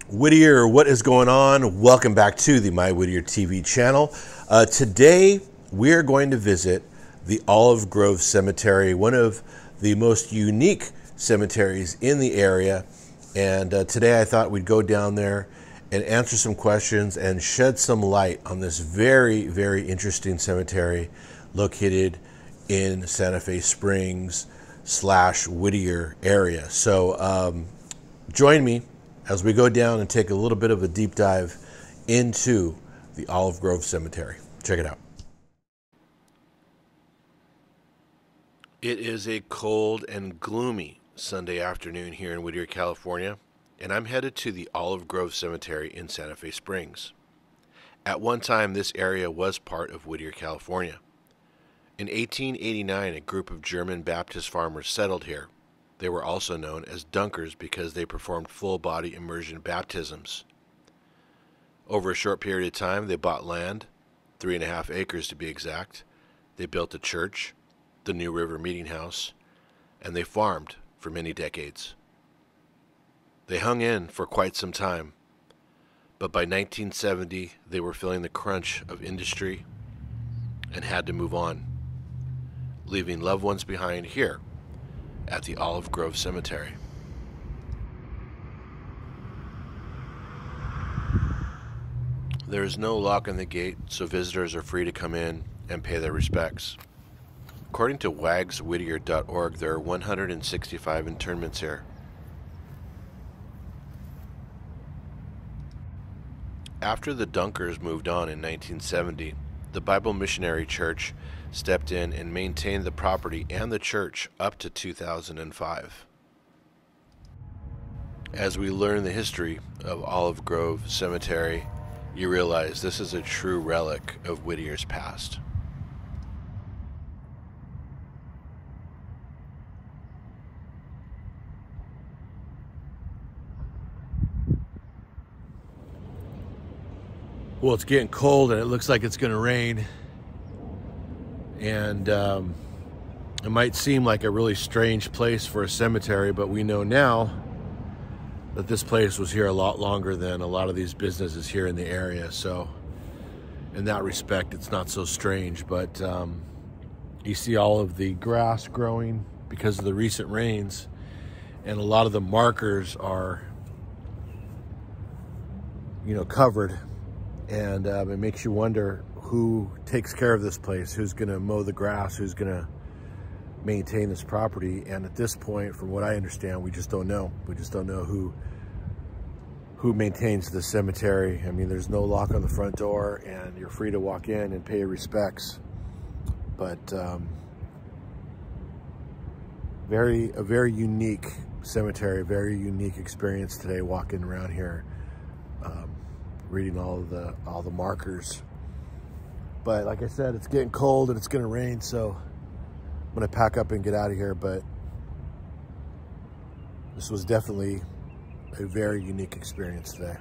Whittier, what is going on? Welcome back to the My Whittier TV channel. Today, we're going to visit the Olive Grove Cemetery, one of the most unique cemeteries in the area. And today I thought we'd go down there and answer some questions and shed some light on this very, very interesting cemetery located in Santa Fe Springs / Whittier area. So join me as we go down and take a little bit of a deep dive into the Olive Grove Cemetery. Check it out. It is a cold and gloomy Sunday afternoon here in Whittier, California, and I'm headed to the Olive Grove Cemetery in Santa Fe Springs. At one time, this area was part of Whittier, California. In 1889, a group of German Baptist farmers settled here. They were also known as Dunkers because they performed full-body immersion baptisms. Over a short period of time, they bought land, 3.5 acres to be exact. They built a church, the New River Meeting House, and they farmed for many decades. They hung in for quite some time, but by 1970, they were feeling the crunch of industry and had to move on, leaving loved ones behind here at the Olive Grove Cemetery. There is no lock on the gate, so visitors are free to come in and pay their respects. According to wagswhittier.org, there are 165 interments here. After the Dunkers moved on in 1970, the Bible Missionary Church stepped in and maintained the property and the church up to 2005. As we learn the history of Olive Grove Cemetery, you realize this is a true relic of Whittier's past. Well, it's getting cold and it looks like it's going to rain. And it might seem like a really strange place for a cemetery, but we know now that this place was here a lot longer than a lot of these businesses here in the area. So in that respect, it's not so strange. But you see all of the grass growing because of the recent rains, and a lot of the markers are, covered. And it makes you wonder who takes care of this place, who's going to mow the grass, who's going to maintain this property. And at this point, from what I understand, we just don't know. We just don't know who maintains the cemetery. I mean, there's no lock on the front door, and you're free to walk in and pay your respects. But a very unique cemetery, very unique experience today walking around here. Reading all the markers. But like I said, it's getting cold and it's going to rain, so I'm going to pack up and get out of here. But this was definitely a very unique experience today.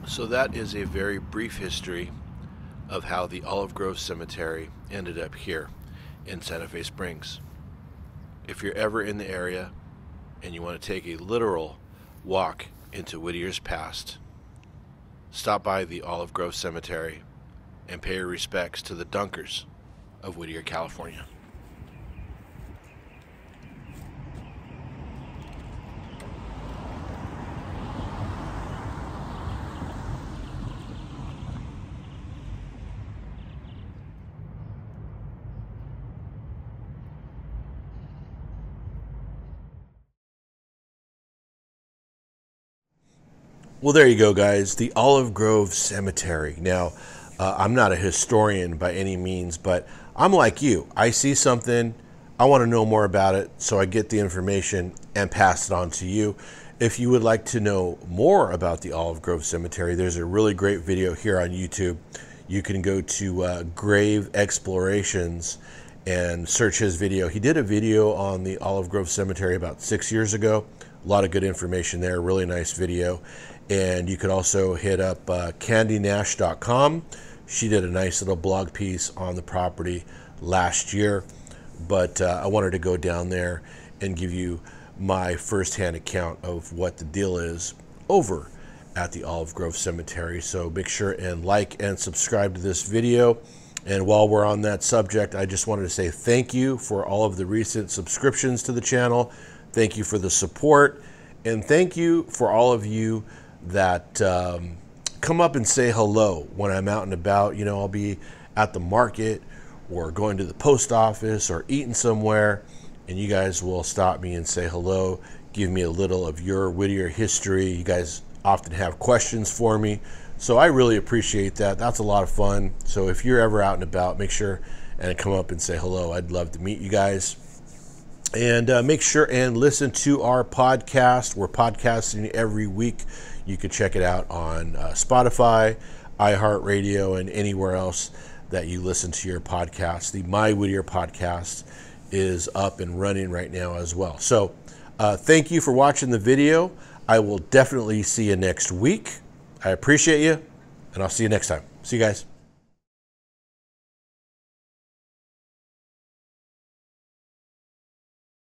So that is a very brief history of how the Olive Grove Cemetery ended up here in Santa Fe Springs. If you're ever in the area and you want to take a literal walk into Whittier's past, stop by the Olive Grove Cemetery and pay your respects to the Dunkers of Whittier, California. Well, there you go, guys. The Olive Grove Cemetery. Now, I'm not a historian by any means, but I'm like you. I see something, I want to know more about it, so I get the information and pass it on to you. If you would like to know more about the Olive Grove Cemetery, there's a really great video here on YouTube. You can go to Grave Explorations and search his video. He did a video on the Olive Grove Cemetery about 6 years ago. A lot of good information there, really nice video. And you could also hit up candynash.com. She did a nice little blog piece on the property last year. but I wanted to go down there and give you my firsthand account of what the deal is over at the Olive Grove Cemetery. So make sure and like and subscribe to this video. And while we're on that subject, I just wanted to say thank you for all of the recent subscriptions to the channel. Thank you for the support. And thank you for all of you that come up and say hello when I'm out and about. You know, I'll be at the market or going to the post office or eating somewhere, and you guys will stop me and say hello, give me a little of your Whittier history. You guys often have questions for me, so I really appreciate that. That's a lot of fun. So if you're ever out and about, make sure and come up and say hello. I'd love to meet you guys. And make sure and listen to our podcast. We're podcasting every week. You can check it out on Spotify, iHeartRadio, and anywhere else that you listen to your podcast. The My Whittier Podcast is up and running right now as well. So thank you for watching the video. I will definitely see you next week. I appreciate you, and I'll see you next time. See you guys.